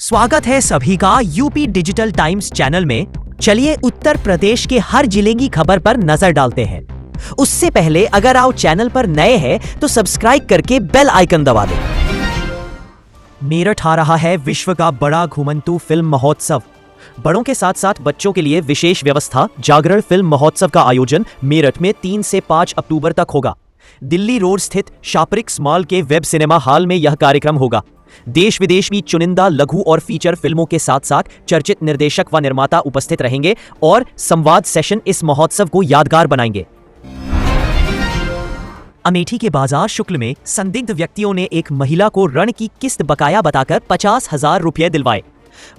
स्वागत है सभी का यूपी डिजिटल टाइम्स चैनल में। चलिए उत्तर प्रदेश के हर जिले की खबर पर नजर डालते हैं। उससे पहले अगर आप चैनल पर नए हैं तो सब्सक्राइब करके बेल आइकन दबा दें। मेरठ आ रहा है विश्व का बड़ा घुमंतू फिल्म महोत्सव। बड़ों के साथ साथ बच्चों के लिए विशेष व्यवस्था। जागरण फिल्म महोत्सव का आयोजन मेरठ में 3 से 5 अक्टूबर तक होगा। दिल्ली रोड स्थित शापरिक्स मॉल के वेब सिनेमा हॉल में यह कार्यक्रम होगा। देश विदेश की चुनिंदा लघु और फीचर फिल्मों के साथ साथ चर्चित निर्देशक व निर्माता उपस्थित रहेंगे और संवाद सेशन इस महोत्सव को यादगार बनाएंगे। अमेठी के बाजार शुक्ल में संदिग्ध व्यक्तियों ने एक महिला को ऋण की किस्त बकाया बताकर 50,000 रुपये दिलवाए।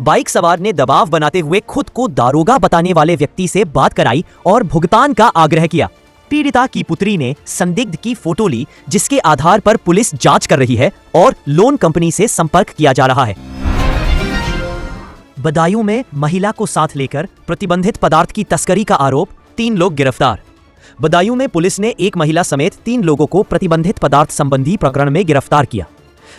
बाइक सवार ने दबाव बनाते हुए खुद को दारोगा बताने वाले व्यक्ति से बात कराई और भुगतान का आग्रह किया। पीड़िता की पुत्री ने संदिग्ध की फोटो ली, जिसके आधार पर पुलिस जांच कर रही है और लोन कंपनी से संपर्क किया जा रहा है। बदायूं में महिला को साथ लेकर प्रतिबंधित पदार्थ की तस्करी का आरोप, 3 लोग गिरफ्तार। बदायूं में पुलिस ने एक महिला समेत 3 लोगों को प्रतिबंधित पदार्थ संबंधी प्रकरण में गिरफ्तार किया।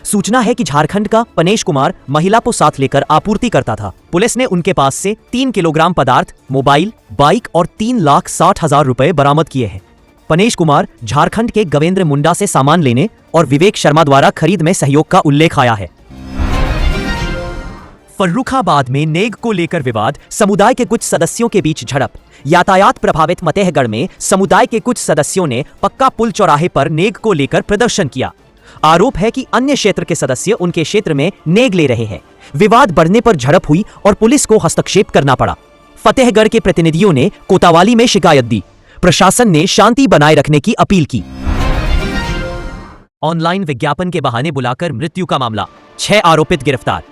सूचना है कि झारखंड का पनेश कुमार महिला को साथ लेकर आपूर्ति करता था। पुलिस ने उनके पास से 3 किलोग्राम पदार्थ, मोबाइल, बाइक और 3,60,000 रुपए बरामद किए हैं। पनेश कुमार झारखंड के गवेंद्र मुंडा से सामान लेने और विवेक शर्मा द्वारा खरीद में सहयोग का उल्लेख आया है। फर्रुखाबाद में नेग को लेकर विवाद, समुदाय के कुछ सदस्यों के बीच झड़प। यातायात प्रभावित मतेहगढ़ में समुदाय के कुछ सदस्यों ने पक्का पुल चौराहे पर नेग को लेकर प्रदर्शन किया। आरोप है कि अन्य क्षेत्र के सदस्य उनके क्षेत्र में नेग ले रहे हैं। विवाद बढ़ने पर झड़प हुई और पुलिस को हस्तक्षेप करना पड़ा। फतेहगढ़ के प्रतिनिधियों ने कोतवाली में शिकायत दी। प्रशासन ने शांति बनाए रखने की अपील की। ऑनलाइन विज्ञापन के बहाने बुलाकर मृत्यु का मामला, 6 आरोपित गिरफ्तार।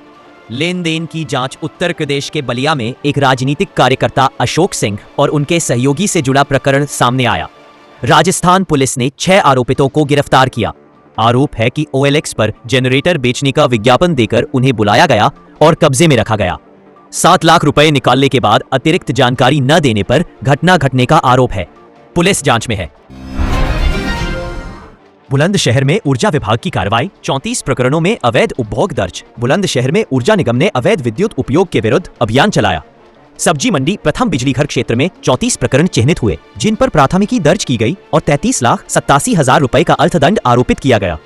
लेन देन की जांच। उत्तर प्रदेश के बलिया में एक राजनीतिक कार्यकर्ता अशोक सिंह और उनके सहयोगी से जुड़ा प्रकरण सामने आया। राजस्थान पुलिस ने 6 आरोपितों को गिरफ्तार किया। आरोप है कि OLX पर जनरेटर बेचने का विज्ञापन देकर उन्हें बुलाया गया और कब्जे में रखा गया। 7 लाख रुपए निकालने के बाद अतिरिक्त जानकारी न देने पर घटना घटने का आरोप है। पुलिस जांच में है। बुलंदशहर में ऊर्जा विभाग की कार्रवाई, 34 प्रकरणों में अवैध उपभोग दर्ज। बुलंदशहर में ऊर्जा निगम ने अवैध विद्युत उपयोग के विरुद्ध अभियान चलाया। सब्जी मंडी प्रथम बिजली घर क्षेत्र में 34 प्रकरण चिन्हित हुए, जिन पर प्राथमिकी दर्ज की गई और 33,87,000 रुपए का अर्थदंड आरोपित किया गया।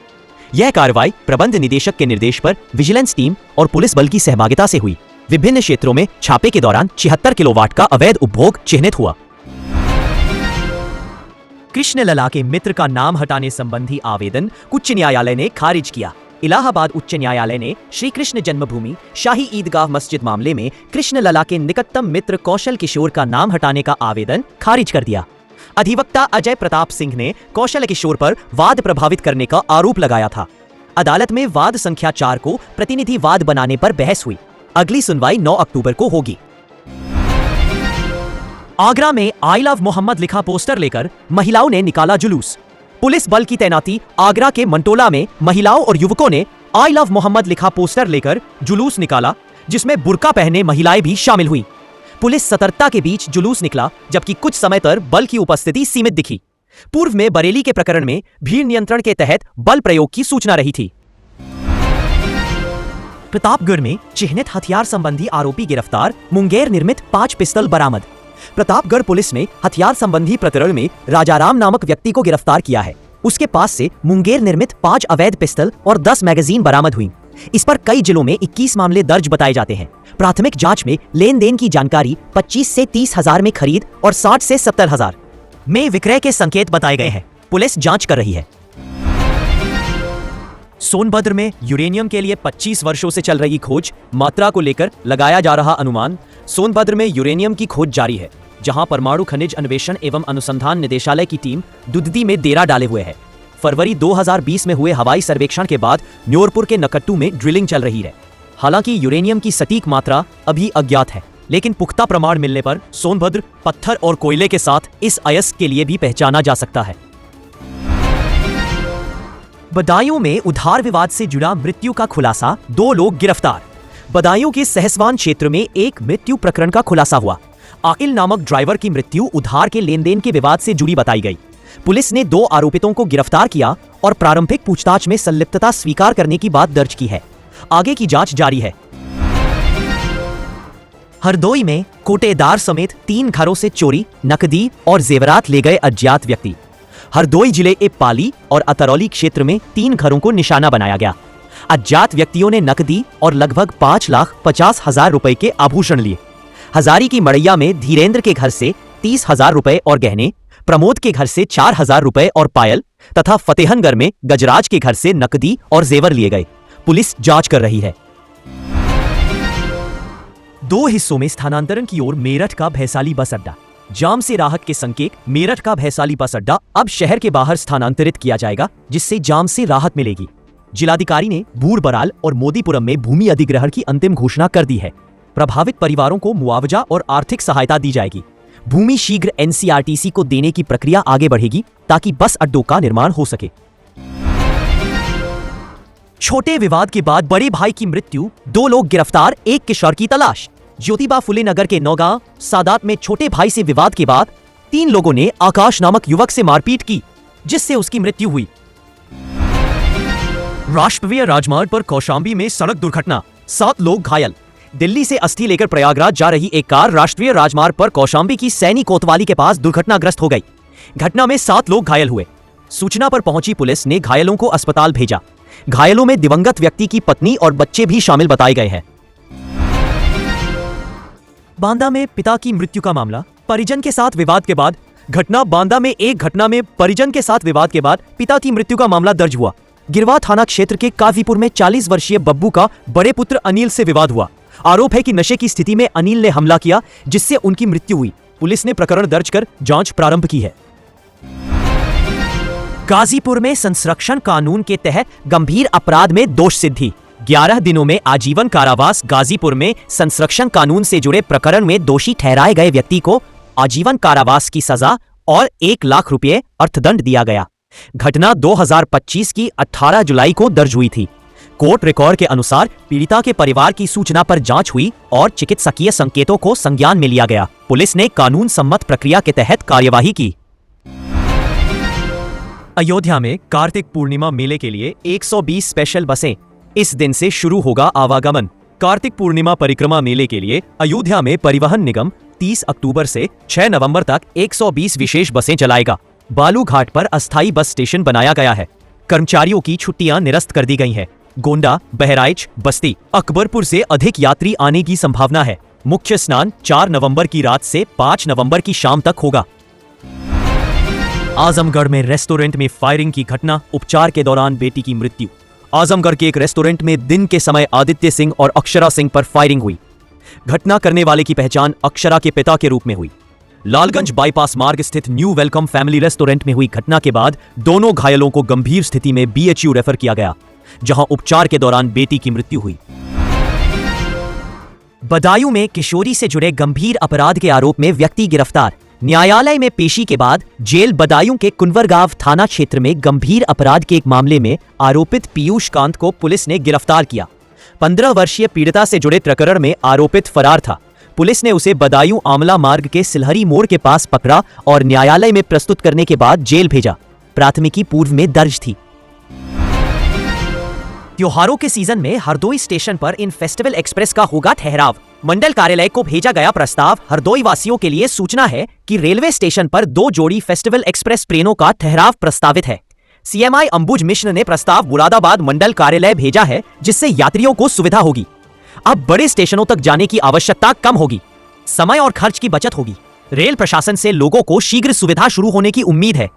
यह कार्रवाई प्रबंध निदेशक के निर्देश पर विजिलेंस टीम और पुलिस बल की सहभागिता से हुई। विभिन्न क्षेत्रों में छापे के दौरान 76 किलोवाट का अवैध उपभोग चिन्हित हुआ। कृष्ण लला के मित्र का नाम हटाने संबंधी आवेदन उच्च न्यायालय ने खारिज किया। इलाहाबाद उच्च न्यायालय ने श्री कृष्ण जन्मभूमि शाही ईदगाह मस्जिद मामले में कृष्ण लला के निकटतम मित्र कौशल किशोर का नाम हटाने का आवेदन खारिज कर दिया। अधिवक्ता अजय प्रताप सिंह ने कौशल किशोर पर वाद प्रभावित करने का आरोप लगाया था। अदालत में वाद संख्या 4 को प्रतिनिधि वाद बनाने पर बहस हुई। अगली सुनवाई 9 अक्टूबर को होगी। आगरा में आई लव मोहम्मद लिखा पोस्टर लेकर महिलाओं ने निकाला जुलूस। पुलिस बल की तैनाती। आगरा के मंटोला में महिलाओं और युवकों ने आई लव मोहम्मद लिखा पोस्टर लेकर जुलूस निकाला, जिसमें बुर्का पहने महिलाएं भी शामिल हुई। पुलिस सतर्कता के बीच जुलूस निकला, जबकि कुछ समय पर बल की उपस्थिति सीमित दिखी। पूर्व में बरेली के प्रकरण में भीड़ नियंत्रण के तहत बल प्रयोग की सूचना रही थी। प्रतापगढ़ में चिह्नित हथियार संबंधी आरोपी गिरफ्तार। मुंगेर निर्मित 5 पिस्तौल बरामद। प्रतापगढ़ पुलिस ने हथियार संबंधी प्रकरण में राजाराम नामक व्यक्ति को गिरफ्तार किया है। उसके पास से मुंगेर निर्मित 5 अवैध पिस्तौल और 10 मैगजीन बरामद हुई। इस पर कई जिलों में 21 मामले दर्ज बताए जाते हैं। प्राथमिक जांच में लेन देन की जानकारी 25 से 30,000 में खरीद और 60 से 70,000 में विक्रय के संकेत बताए गए हैं। पुलिस जांच कर रही है। सोनभद्र में यूरेनियम के लिए 25 वर्षों से चल रही खोज, मात्रा को लेकर लगाया जा रहा अनुमान। सोनभद्र में यूरेनियम की खोज जारी है, जहां परमाणु खनिज अन्वेषण एवं अनुसंधान निदेशालय की टीम दुधदी में डेरा डाले हुए है। फरवरी 2020 में हुए हवाई सर्वेक्षण के बाद न्योरपुर के नकट्टू में ड्रिलिंग चल रही है। हालांकि यूरेनियम की सटीक मात्रा अभी अज्ञात है, लेकिन पुख्ता प्रमाण मिलने पर सोनभद्र पत्थर और कोयले के साथ इस अयस्क के लिए भी पहचाना जा सकता है। बदायूं में उधार विवाद से जुड़ा मृत्यु का खुलासा, 2 लोग गिरफ्तार। बदायूं के सहसवान क्षेत्र में एक मृत्यु प्रकरण का खुलासा हुआ। आकिल नामक ड्राइवर की मृत्यु उधार के लेन देन के विवाद से जुड़ी बताई गई। पुलिस ने 2 आरोपितों को गिरफ्तार किया और प्रारंभिक पूछताछ में संलिप्तता स्वीकार करने की बात दर्ज की है। आगे की जांच जारी है। हरदोई में कोटेदार समेत 3 घरों से चोरी, नकदी और जेवरात ले गए अज्ञात व्यक्ति। हरदोई जिले के पाली और अतरौली क्षेत्र में 3 घरों को निशाना बनाया गया। अज्ञात व्यक्तियों ने नकदी और लगभग 5,50,000 रुपए के आभूषण लिए। हजारी की मड़ैया में धीरेन्द्र के घर से 30,000 रुपए और गहने, प्रमोद के घर से 4,000 रुपए और पायल तथा फतेहनगढ़ में गजराज के घर से नकदी और जेवर लिए गए। पुलिस जांच कर रही है। 2 हिस्सों में स्थानांतरण की ओर मेरठ का भैसाली बस अड्डा। जाम से राहत के संकेत, मेरठ का भैसाली बस अड्डा अब शहर के बाहर स्थानांतरित किया जाएगा, जिससे जाम से राहत मिलेगी। जिलाधिकारी ने बूढ़बराल और मोदीपुरम में भूमि अधिग्रहण की अंतिम घोषणा कर दी है। प्रभावित परिवारों को मुआवजा और आर्थिक सहायता दी जाएगी। भूमि शीघ्र एनसीआरटीसी को देने की प्रक्रिया आगे बढ़ेगी ताकि बस अड्डों का निर्माण हो सके। छोटे विवाद के बाद बड़े भाई की मृत्यु, 2 लोग गिरफ्तार, एक किशोर की तलाश। ज्योतिबा फुले नगर के नौगांव सादात में छोटे भाई से विवाद के बाद 3 लोगों ने आकाश नामक युवक से मारपीट की, जिससे उसकी मृत्यु हुई। राष्ट्रीय राजमार्ग पर कौशाम्बी में सड़क दुर्घटना, 7 लोग घायल। दिल्ली से अस्थि लेकर प्रयागराज जा रही एक कार राष्ट्रीय राजमार्ग पर कौशाम्बी की सैनी कोतवाली के पास दुर्घटनाग्रस्त हो गई। घटना में 7 लोग घायल हुए। सूचना पर पहुंची पुलिस ने घायलों को अस्पताल भेजा। घायलों में दिवंगत व्यक्ति की पत्नी और बच्चे भी शामिल बताए गए हैं। बांदा में पिता की मृत्यु का मामला, परिजन के साथ विवाद के बाद घटना। बांदा में एक घटना में परिजन के साथ विवाद के बाद पिता की मृत्यु का मामला दर्ज हुआ। गिरवा थाना क्षेत्र के काफीपुर में 40 वर्षीय बब्बू का बड़े पुत्र अनिल से विवाद हुआ। आरोप है कि नशे की स्थिति में अनिल ने हमला किया, जिससे उनकी मृत्यु हुई। पुलिस ने प्रकरण दर्ज कर जांच प्रारंभ की है। गाजीपुर में संरक्षण कानून के तहत गंभीर अपराध में दोष सिद्धि, 11 दिनों में आजीवन कारावास। गाजीपुर में संरक्षण कानून से जुड़े प्रकरण में दोषी ठहराए गए व्यक्ति को आजीवन कारावास की सजा और 1 लाख रुपये अर्थदंड दिया गया। घटना 2025 की 18 जुलाई को दर्ज हुई थी। कोर्ट रिकॉर्ड के अनुसार पीड़िता के परिवार की सूचना पर जांच हुई और चिकित्सकीय संकेतों को संज्ञान में लिया गया। पुलिस ने कानून सम्मत प्रक्रिया के तहत कार्यवाही की। अयोध्या में कार्तिक पूर्णिमा मेले के लिए 120 स्पेशल बसें, इस दिन से शुरू होगा आवागमन। कार्तिक पूर्णिमा परिक्रमा मेले के लिए अयोध्या में परिवहन निगम 30 अक्टूबर से 6 नवंबर तक 120 विशेष बसें चलाएगा। बालू घाट पर अस्थायी बस स्टेशन बनाया गया है। कर्मचारियों की छुट्टियां निरस्त कर दी गई हैं। गोंडा, बहराइच, बस्ती, अकबरपुर से अधिक यात्री आने की संभावना है। मुख्य स्नान 4 नवंबर की रात से 5 नवंबर की शाम तक होगा। आजमगढ़ में रेस्टोरेंट में फायरिंग की घटना, उपचार के दौरान बेटी की मृत्यु। आजमगढ़ के एक रेस्टोरेंट में दिन के समय आदित्य सिंह और अक्षरा सिंह पर फायरिंग हुई। घटना करने वाले की पहचान अक्षरा के पिता के रूप में हुई। लालगंज बाईपास मार्ग स्थित न्यू वेलकम फैमिली रेस्टोरेंट में हुई घटना के बाद दोनों घायलों को गंभीर स्थिति में BHU रेफर किया गया, जहां उपचार के दौरान बेटी की मृत्यु हुई। बदायूं में किशोरी से जुड़े गंभीर अपराध के आरोप में व्यक्ति गिरफ्तार। न्यायालय में पेशी के बाद जेल बदायूं के कुंवरगांव थाना क्षेत्र में गंभीर अपराध के एक मामले में आरोपित पीयूष कांत को पुलिस ने गिरफ्तार किया। 15 वर्षीय पीड़िता से जुड़े प्रकरण में आरोपित फरार था। पुलिस ने उसे बदायूं आमला मार्ग के सिलहरी मोड़ के पास पकड़ा और न्यायालय में प्रस्तुत करने के बाद जेल भेजा। प्राथमिकी पूर्व में दर्ज थी। त्योहारों के सीजन में हरदोई स्टेशन पर इन फेस्टिवल एक्सप्रेस का होगा ठहराव। मंडल कार्यालय को भेजा गया प्रस्ताव। हरदोई वासियों के लिए सूचना है कि रेलवे स्टेशन पर 2 जोड़ी फेस्टिवल एक्सप्रेस ट्रेनों का ठहराव प्रस्तावित है। CMI अंबुज मिश्र ने प्रस्ताव मुरादाबाद मंडल कार्यालय भेजा है, जिससे यात्रियों को सुविधा होगी। अब बड़े स्टेशनों तक जाने की आवश्यकता कम होगी, समय और खर्च की बचत होगी। रेल प्रशासन से लोगों को शीघ्र सुविधा शुरू होने की उम्मीद है।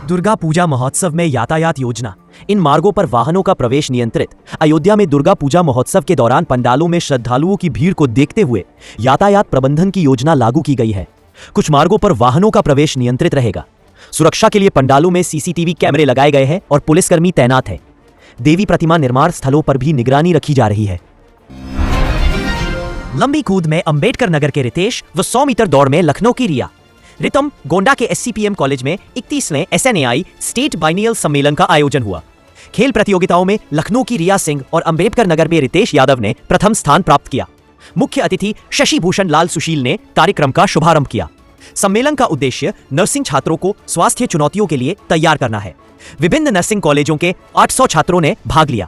दुर्गा पूजा महोत्सव में यातायात योजना, इन मार्गों पर वाहनों का प्रवेश नियंत्रित। अयोध्या में दुर्गा पूजा महोत्सव के दौरान पंडालों में श्रद्धालुओं की भीड़ को देखते हुए यातायात प्रबंधन की योजना लागू की गई है। कुछ मार्गों पर वाहनों का प्रवेश नियंत्रित रहेगा। सुरक्षा के लिए पंडालों में CCTV कैमरे लगाए गए हैं और पुलिसकर्मी तैनात है। देवी प्रतिमा निर्माण स्थलों पर भी निगरानी रखी जा रही है। लंबी कूद में अंबेडकर नगर के रितेश व 100 मीटर दौड़ में लखनऊ की रिया। रितम गोंडा के SCPM कॉलेज में 31वें SNAI स्टेट बाइनियल सम्मेलन का आयोजन हुआ। खेल प्रतियोगिताओं में लखनऊ की रिया सिंह और अंबेडकर नगर में रितेश यादव ने प्रथम स्थान प्राप्त किया। मुख्य अतिथि शशि भूषण लाल सुशील ने कार्यक्रम का शुभारंभ किया। सम्मेलन का उद्देश्य नर्सिंग छात्रों को स्वास्थ्य चुनौतियों के लिए तैयार करना है। विभिन्न नर्सिंग कॉलेजों के 800 छात्रों ने भाग लिया।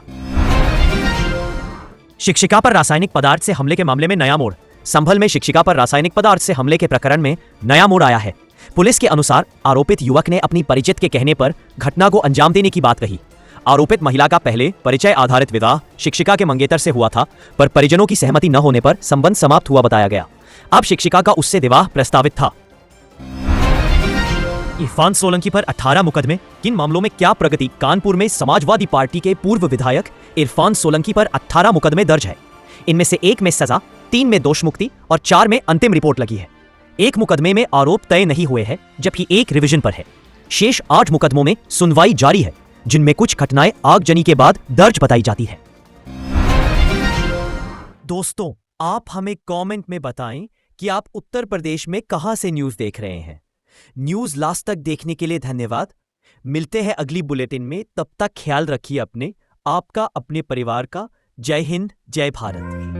शिक्षिका पर रासायनिक पदार्थ से हमले के मामले में नया मोड़। संभल में शिक्षिका पर रासायनिक पदार्थ से हमले के प्रकरण में नया मोड़ आया है। पुलिस के अनुसार आरोपित युवक ने अपनी परिचित के कहने पर घटना को अंजाम देने की बात कही। आरोपित महिला का पहले परिचय आधारित विवाह शिक्षिका के मंगेतर से हुआ था, पर परिजनों की सहमति न होने पर संबंध समाप्त हुआ बताया गया। अब शिक्षिका का उससे विवाह प्रस्तावित था। इरफान सोलंकी पर 18 मुकदमे, किन मामलों में क्या प्रगति? कानपुर में समाजवादी पार्टी के पूर्व विधायक इरफान सोलंकी पर 18 मुकदमे दर्ज है। इनमें से 1 में सजा, 3 में दोष मुक्ति और 4 में अंतिम रिपोर्ट लगी है। 1 मुकदमे में आरोप तय नहीं हुए हैं, जबकि 1 रिवीजन पर है। शेष 8 मुकदमों में सुनवाई जारी है, जिनमें कुछ घटनाएं आगजनी के बाद दर्ज बताई जाती है। दोस्तों, आप हमें कमेंट में बताएं कि आप उत्तर प्रदेश में कहां से न्यूज देख रहे हैं। न्यूज लास्ट तक देखने के लिए धन्यवाद। मिलते हैं अगली बुलेटिन में, तब तक ख्याल रखिए आपका, अपने परिवार का। जय हिंद, जय भारत।